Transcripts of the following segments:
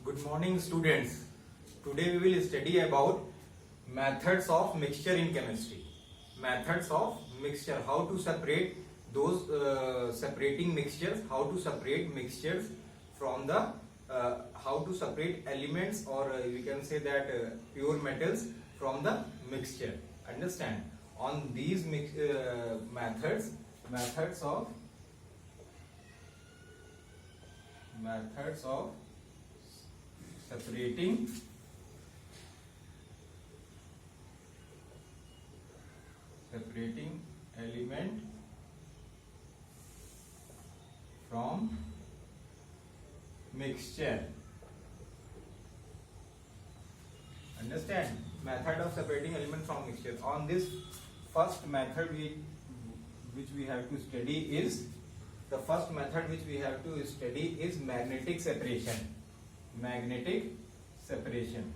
Good morning, students. Today we will study about methods of mixture in chemistry. Methods of mixture, how to separate those separating mixtures, how to separate mixtures from the how to separate elements, or we can say that pure metals from the mixture. Understand? On these methods of separating element from mixture. Understand? Method of separating element from mixture. On this first method which we have to study is magnetic separation. Magnetic separation.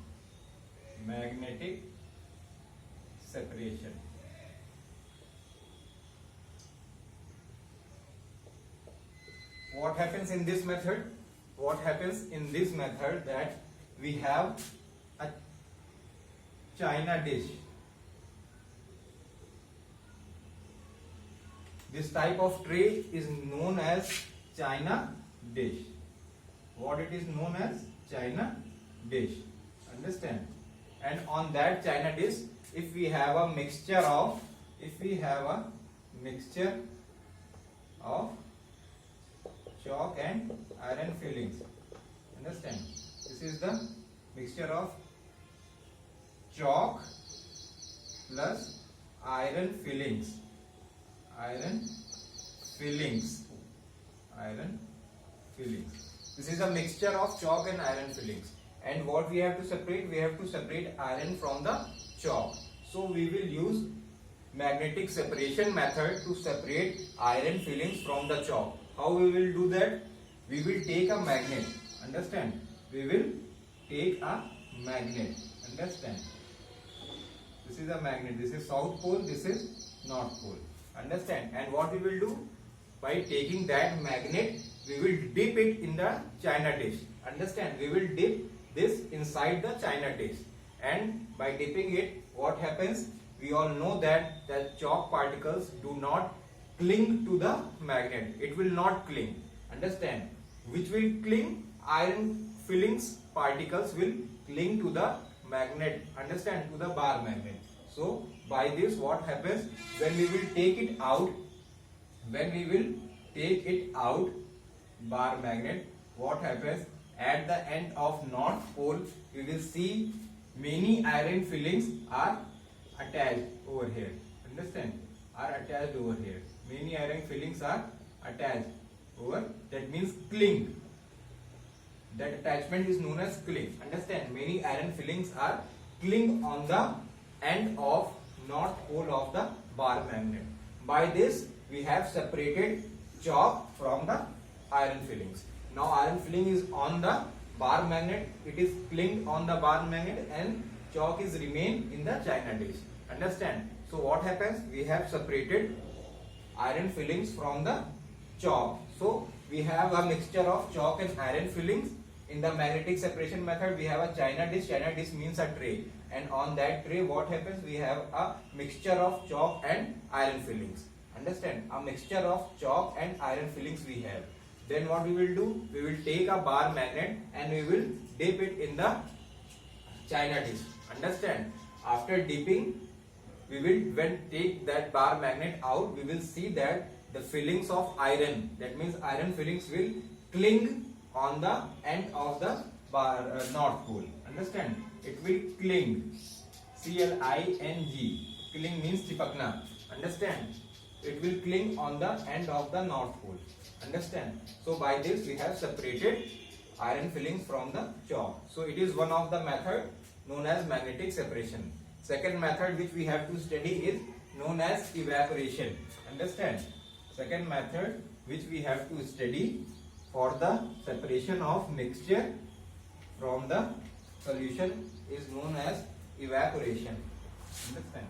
What happens in this method? That we have a china dish. This type of tray is known as china dish. What it is known as? China dish. Understand? And on that china dish, if we have a mixture of chalk and iron fillings. Understand? This is the mixture of chalk plus iron fillings. This is a mixture of chalk and iron fillings. And what we have to separate? We have to separate iron from the chalk. So we will use magnetic separation method to separate iron fillings from the chalk. How we will do that? We will take a magnet. Understand? We will take a magnet. Understand? This is a magnet. This is south pole. This is north pole. Understand? And what we will do? By taking that magnet, we will dip it in the china dish. Understand? We will dip this inside the china dish. And by dipping it, what happens? We all know that the chalk particles do not cling to the magnet. It will not cling. Understand? Which will cling? Iron fillings particles will cling to the magnet. Understand? To the bar magnet. So by this, what happens? When we will take it out, bar magnet, what happens? At the end of north pole, we will see many iron fillings are attached over here. Understand? Are attached over here. Many iron fillings are attached over. That means cling. That attachment is known as cling. Understand? Many iron fillings are cling on the end of north pole of the bar magnet. By this, we have separated chalk from the iron fillings. Now iron filling is on the bar magnet. It is clinged on the bar magnet, and chalk is remain in the china dish. Understand? So what happens? We have separated iron fillings from the chalk. So we have a mixture of chalk and iron fillings. In the magnetic separation method, we have a china dish. China dish means a tray. And on that tray, what happens? We have a mixture of chalk and iron fillings. Understand? A mixture of chalk and iron fillings we have. Then what we will do? We will take a bar magnet and we will dip it in the china dish. Understand? After dipping, we will, when take that bar magnet out, we will see that the fillings of iron, that means iron fillings will cling on the end of the bar north pole. Understand? It will cling. C-L-I-N-G. Cling means chipakna. Understand? It will cling on the end of the north pole. Understand? So by this we have separated iron fillings from the chalk. So it is one of the method known as magnetic separation. Second method which we have to study is known as evaporation. Understand? Second method which we have to study for the separation of mixture from the solution is known as evaporation. Understand?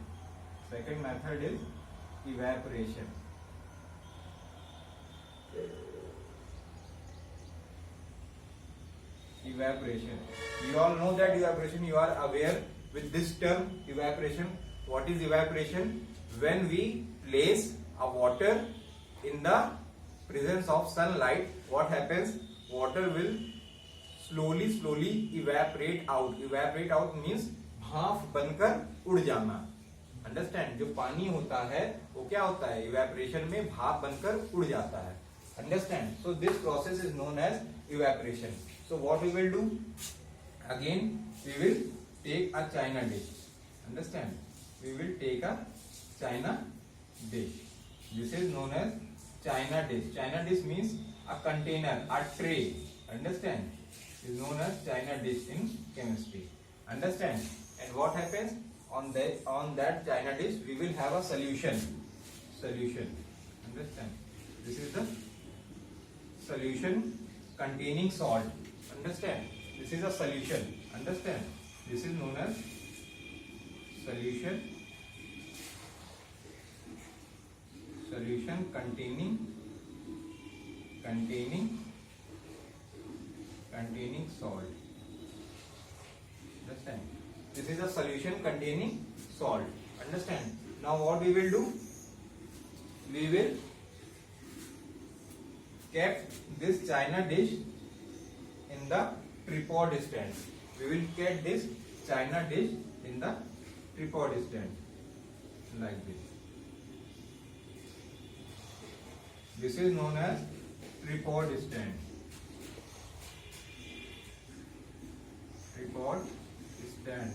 Second method is evaporation. evaporation. You all know that evaporation. You are aware with this term evaporation. What is evaporation? When we place a water in the presence of sunlight, what happens? Water will slowly evaporate out. Evaporate out means भाप बनकर उड़ जाना. Understand. जो पानी होता है वो क्या होता है? इवेपोरेशन में भाप बनकर उड़ जाता है. Understand. So this process is known as evaporation. So what we will do? Again we will take a china dish. Understand. We will take a china dish. This is known as china dish. China dish means a container, a tray. Understand. is known as China dish in chemistry. Understand? And what happens on that China dish? We will have a solution. Understand? This is the solution containing salt. Understand? This is a solution. Understand? This is known as solution containing salt. Understand? This is a solution containing salt. Understand? Now what we will do? We will keep this China dish in the tripod stand. We will keep this China dish in the tripod stand like this. This is known as tripod stand. Tripod stand.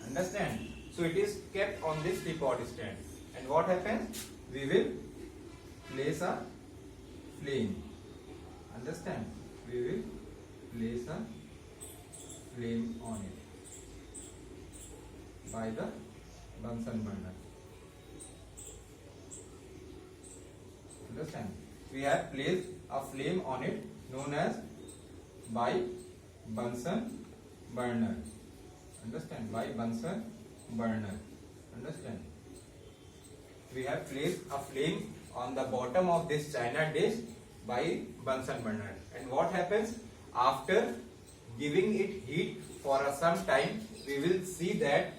Understand? So it is kept on this tripod stand. And what happens? We will place a flame. Understand? We will place a flame on it by the Bunsen burner. Understand? We have placed a flame on it known as by Bunsen burner. Understand? By Bunsen burner. Understand? We have placed a flame on the bottom of this China dish by Bunsen burner. And what happens? After giving it heat for some time, we will see that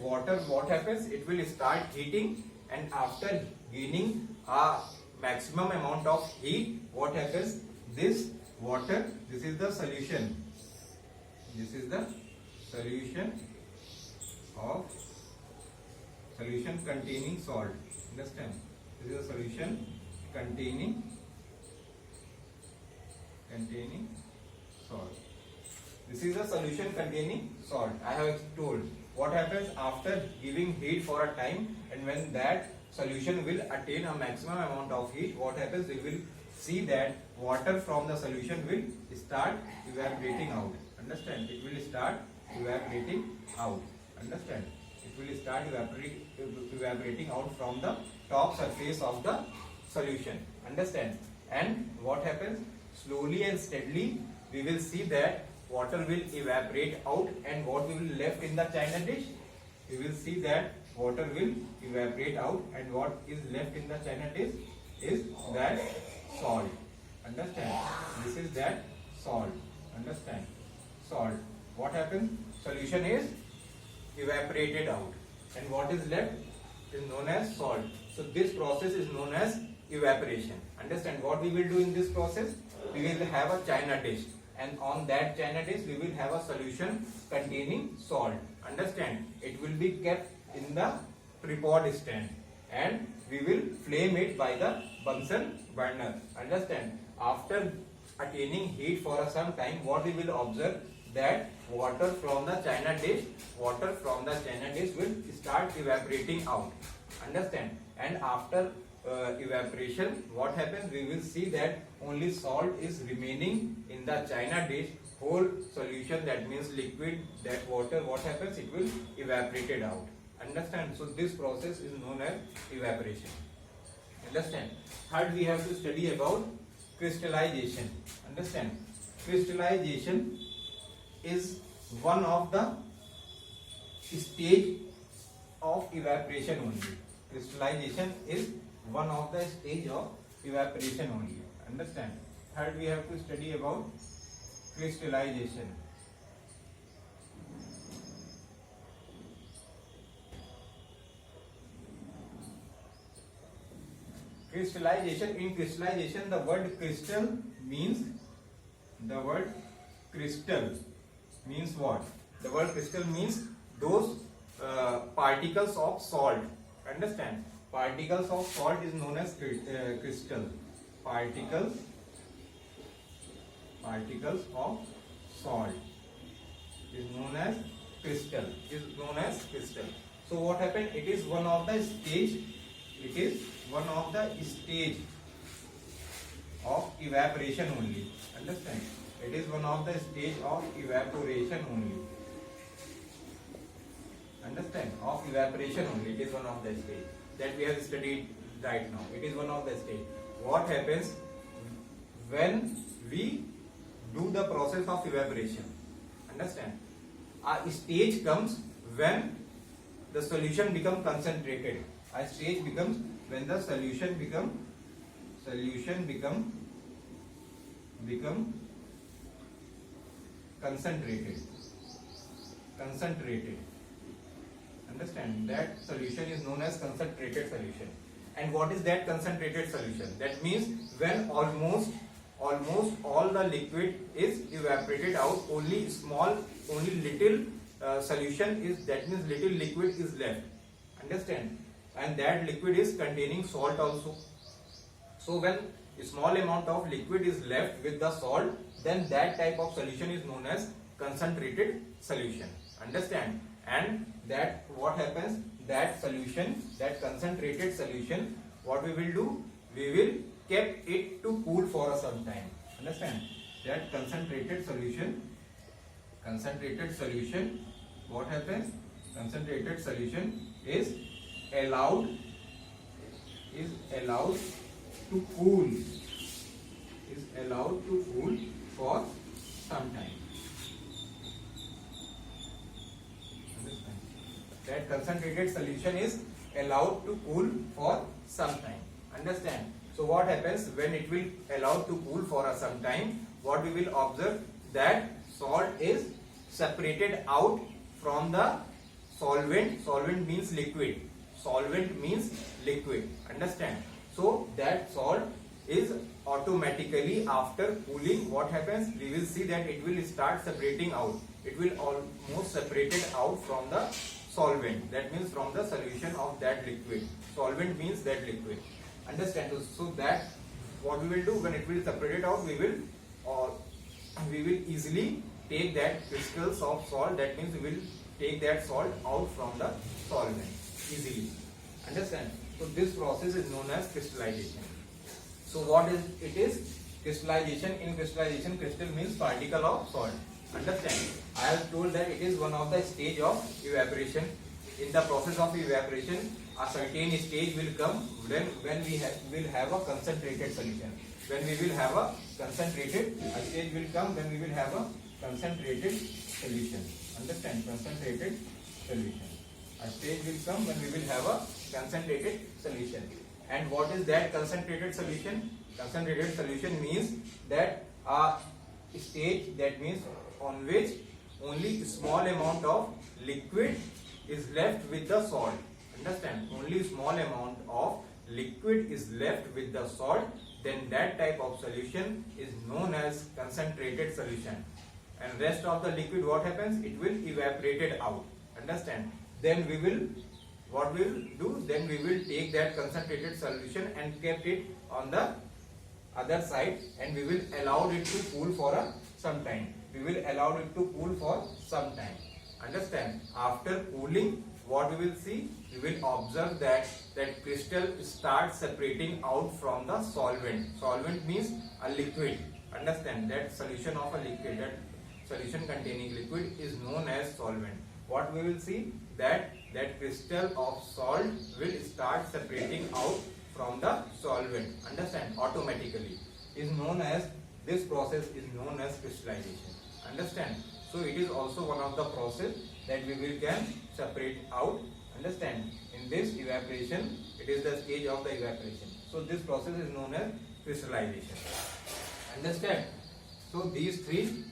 water, what happens? It will start heating, and after gaining a maximum amount of heat, what happens? This water, this is the solution. This is the solution containing salt. Understand? This is a solution containing salt. This is a solution containing salt. I have told what happens after giving heat for a time, and when that solution will attain a maximum amount of heat, what happens? We will see that water from the solution will start evaporating out. Understand? It will start evaporating out. Understand? It will start evaporating out from the top surface of the solution. Understand? And what happens? Slowly and steadily we will see that water will evaporate out, and what we will left in the China dish? We will see that water will evaporate out, and what is left in the China dish is that salt. Understand? This is that salt. Understand? Salt. What happens? Solution is evaporated out, and what is left is known as salt. So this process is known as evaporation. Understand? What we will do in this process? We will have a China dish, and on that China dish we will have a solution containing salt. Understand? It will be kept in the tripod stand, and we will flame it by the Bunsen burner. Understand? After attaining heat for some time, what we will observe? That water from the China dish will start evaporating out. Understand? And after evaporation, what happens? We will see that only salt is remaining in the China dish. Whole solution, that means liquid, that water, what happens? It will evaporated out. Understand? So this process is known as evaporation. Understand? Third, we have to study about crystallization. Understand? Crystallization is one of the stage of evaporation only. Crystallization is one of the stage of evaporation only. Understand? Third, we have to study about crystallization. Crystallization. In crystallization, the word crystal means what? The word crystal means those particles of salt. Understand? Particles of salt is known as crystal. Particles of salt is known as crystal. So what happened? It is one of the stage. It is one of the stage of evaporation only. Understand? It is one of the stage of evaporation only. Understand? Of evaporation only. It is one of the stage that we have studied right now. It is one of the stage. What happens when we do the process of evaporation? Understand? A stage comes when the solution becomes concentrated. A stage becomes when the solution become concentrated. Understand? That solution is known as concentrated solution. And what is that concentrated solution? That means when almost all the liquid is evaporated out, only little solution is, that means little liquid is left. Understand? And that liquid is containing salt also. So when a small amount of liquid is left with the salt, then that type of solution is known as concentrated solution. Understand? And that what happens, that concentrated solution, what we will do, we will keep it to cool for some time. Understand? That concentrated solution, what happens? Concentrated solution is allowed to cool for some time. Understand? That concentrated solution is allowed to cool for some time. Understand? So what happens when it will allowed to cool for some time? What we will observe, that salt is separated out from the solvent. Solvent means liquid. Understand? So that salt is automatically, after cooling, what happens? We will see that it will start separating out. It will almost separated out from the solvent. That means from the solution of that liquid. Solvent means that liquid. Understand? So that what we will do, when it will separate out, we will easily take that crystals of salt. That means we will take that salt out from the solvent easily. Understand? So this process is known as crystallization. So what is it is? Crystallization. In crystallization, crystal means particle of salt. Understand? I have told that it is one of the stage of evaporation. In the process of evaporation, a certain stage will come when we will have a concentrated solution. A stage will come when we will have a concentrated solution. Understand? Concentrated solution. A stage will come when we will have a concentrated solution. And what is that concentrated solution? Concentrated solution means that a stage, that means on which only small amount of liquid is left with the salt. Understand? Only small amount of liquid is left with the salt, then that type of solution is known as concentrated solution. And rest of the liquid, what happens? It will evaporated out. Understand? Then we will, what we will do? Then we will take that concentrated solution and kept it on the other side, and we will allow it to cool for some time. Understand? After cooling, what we will see? We will observe that crystal starts separating out from the solvent. Solvent means a liquid. Understand? That solution of a liquid, that solution containing liquid is known as solvent. What we will see? That crystal of salt will start separating out from the solvent. Understand? Automatically. This process is known as crystallization. Understand? So it is also one of the process that we will can separate out. Understand? In this evaporation, it is the stage of the evaporation. So this process is known as crystallization. Understand? So these three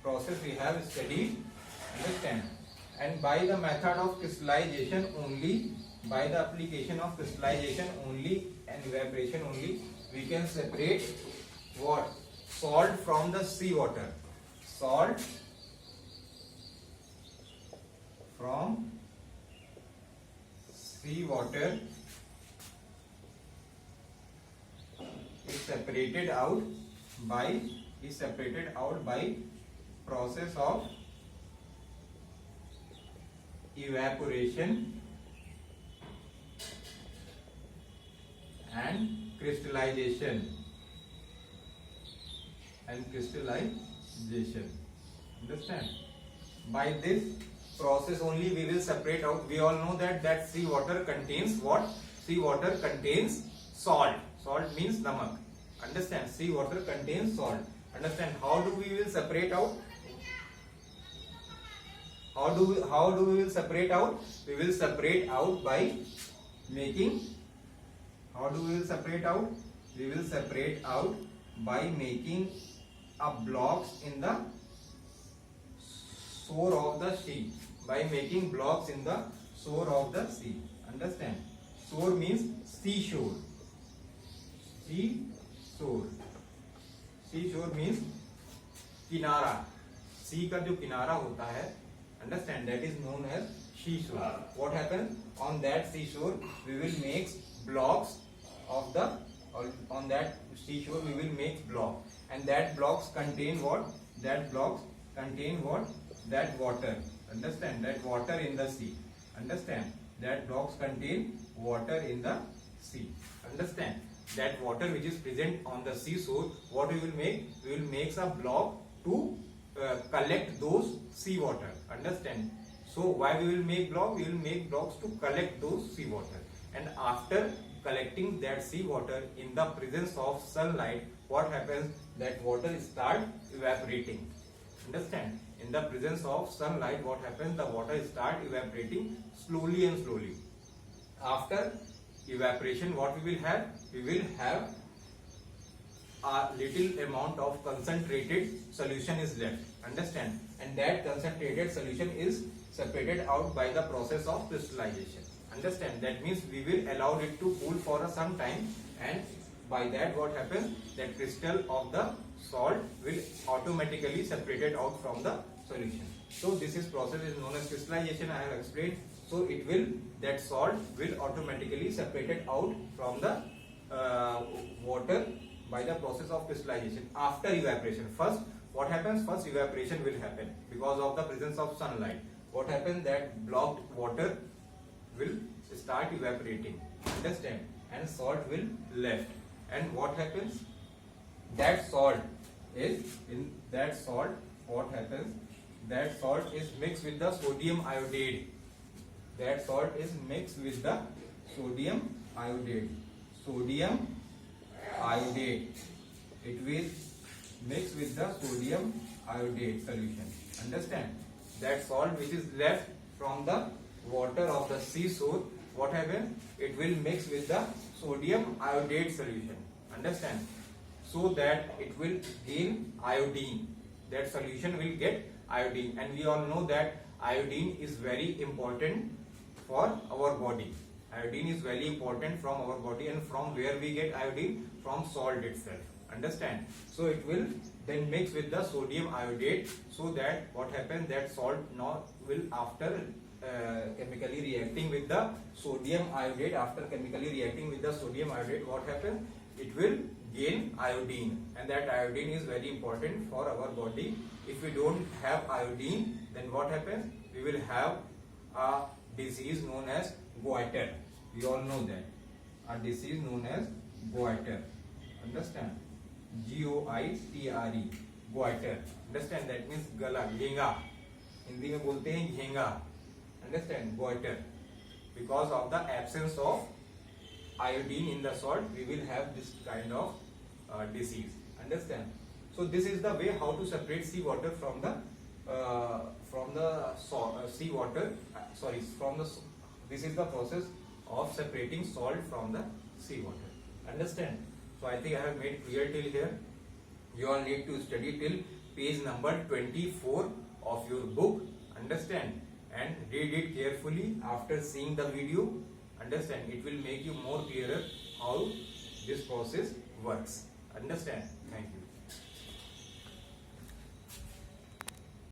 process we have studied. Understand? And by the method of crystallization only, by the application of crystallization only and evaporation only, we can separate what? Salt from the seawater. Salt from seawater is separated out by process of evaporation and crystallization. Understand? By this process only we will separate out. We all know that seawater contains what? Seawater contains salt. Salt means namak. Understand? Seawater contains salt. Understand? How do we will separate out? How do we will separate out? We will separate out by making. How do we will separate out? We will separate out by making a blocks in the shore of the sea. By making blocks in the shore of the sea. Understand? Shore means seashore. Seashore. Seashore means किनारा. सी का जो किनारा होता है, understand, that is known as seashore. What happens on that seashore? We will make blocks of the, on that seashore we will make block, and that blocks contain what? That blocks contain what? That water. Understand? That water in the sea. Understand? That blocks contain water in the sea. Understand? That water which is present on the seashore, what we will make? We will make a block to collect those sea water. Understand? So why we will make block? We will make blocks to collect those sea water. And after collecting that sea water in the presence of sunlight, what happens? That water start evaporating. Understand? In the presence of sunlight, what happens? The water start evaporating slowly and slowly. After evaporation, what we will have? We will have a little amount of concentrated solution is left. Understand? And that concentrated solution is separated out by the process of crystallization. Understand? That means we will allow it to cool for some time, and by that what happens? That crystal of the salt will automatically separated out from the solution. So this is process is known as crystallization. I have explained. So it will, that salt will automatically separated out from the water by the process of crystallization after evaporation. First, what happens? First evaporation will happen because of the presence of sunlight. What happens? That blocked water will start evaporating. Understand? And salt will left. And what happens? That salt is in that salt. What happens? That salt is mixed with the sodium iodide. That salt is mixed with the sodium iodide. Sodium iodide. It will mix with the sodium iodide solution. Understand? That salt which is left from the water of the seashore, what happens? It will mix with the sodium iodide solution. Understand? So that it will gain iodine. That solution will get iodine, and we all know that iodine is very important for our body. Iodine is very important from our body, and from where we get iodine? From salt itself. Understand? So it will then mix with the sodium iodide, so that what happens? That salt now will, after chemically reacting with the sodium iodide, what happens? It will gain iodine, and that iodine is very important for our body. If we don't have iodine, then what happens? We will have a disease known as goiter. We all know that. A disease known as goiter. Understand? G-O-I-T-R-E. Goiter. Understand? That means गला, घेंगा. हिंदी में बोलते हैं घेंगा. Understand? Goiter. Because of the absence of iodine in the salt, we will have this kind of disease. Understand? So this is the way how to separate seawater from the seawater. This is the process of separating salt from the seawater. Understand? So I think I have made clear till here. You all need to study till page number 24 of your book. Understand? And read it carefully after seeing the video. Understand? It will make you more clearer how this process works. Understand? Thank you.